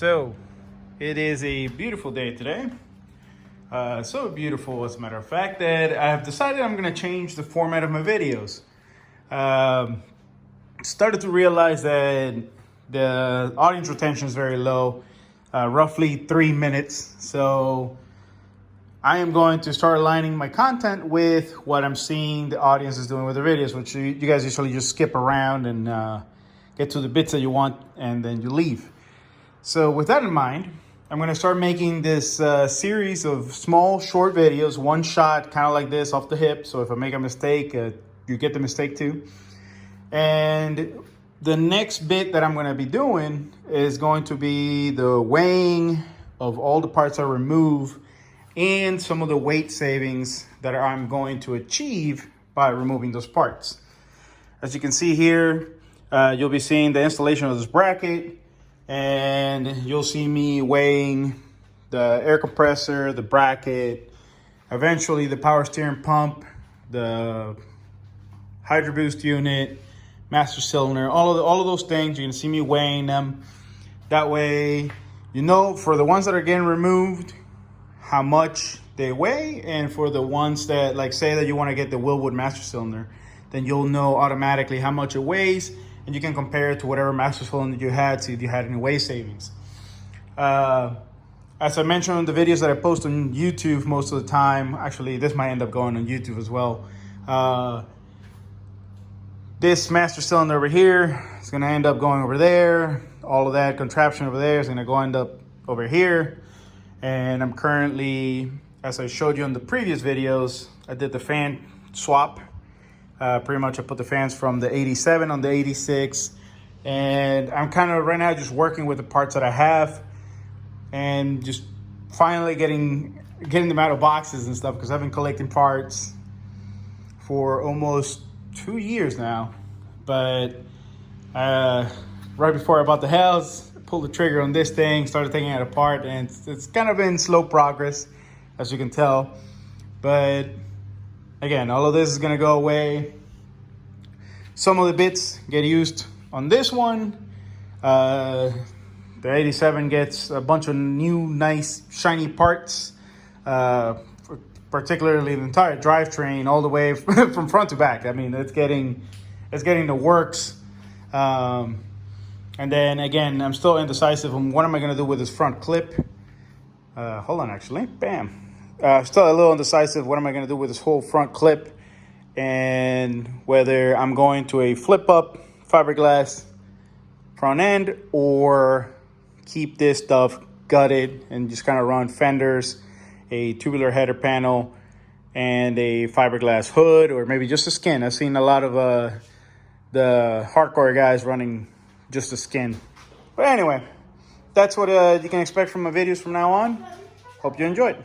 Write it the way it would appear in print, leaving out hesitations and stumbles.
So it is a beautiful day today. So beautiful, as a matter of fact, that I have decided I'm going to change the format of my videos. Started to realize that the audience retention is very low, roughly 3 minutes. So I am going to start aligning my content with what I'm seeing the audience is doing with their videos, which you guys usually just skip around and get to the bits that you want and then you leave. So with that in mind, I'm going to start making this series of small, short videos, one shot, kind of like this, off the hip. So if I make a mistake, you get the mistake too. And the next bit that I'm going to be doing is going to be the weighing of all the parts I remove and some of the weight savings that I'm going to achieve by removing those parts. As you can see here, you'll be seeing the installation of this bracket, and you'll see me weighing the air compressor, the bracket, eventually the power steering pump, the hydro boost unit, master cylinder, all of those things. You're gonna see me weighing them. That way, you know, for the ones that are getting removed, how much they weigh, and for the ones that, like, say that you want to get the Willwood master cylinder, then you'll know automatically how much it weighs, and you can compare it to whatever master cylinder you had, see if you had any weight savings. As I mentioned in the videos that I post on YouTube most of the time, actually this might end up going on YouTube as well. This master cylinder over here is going to end up going over there. All of that contraption over there is going to end up over here. And I'm currently, as I showed you in the previous videos, I did the fan swap. Pretty much I put the fans from the 87 on the 86. And I'm kind of right now just working with the parts that I have and just finally getting them out of boxes and stuff, because I've been collecting parts for almost 2 years now. But right before I bought the house, I pulled the trigger on this thing, started taking it apart, and it's kind of been slow progress, as you can tell. But again, all of this is gonna go away. Some of the bits get used on this one. The 87 gets a bunch of new, nice, shiny parts, particularly the entire drivetrain, all the way from front to back. I mean, it's getting the works. And then again, I'm still indecisive on what am I gonna do with this front clip. Hold on, actually, bam. Still a little indecisive. What am I going to do with this whole front clip, and whether I'm going to a flip up fiberglass front end or keep this stuff gutted and just kind of run fenders, a tubular header panel, and a fiberglass hood, or maybe just a skin. I've seen a lot of the hardcore guys running just a skin. But anyway, that's what you can expect from my videos from now on. Hope you enjoyed.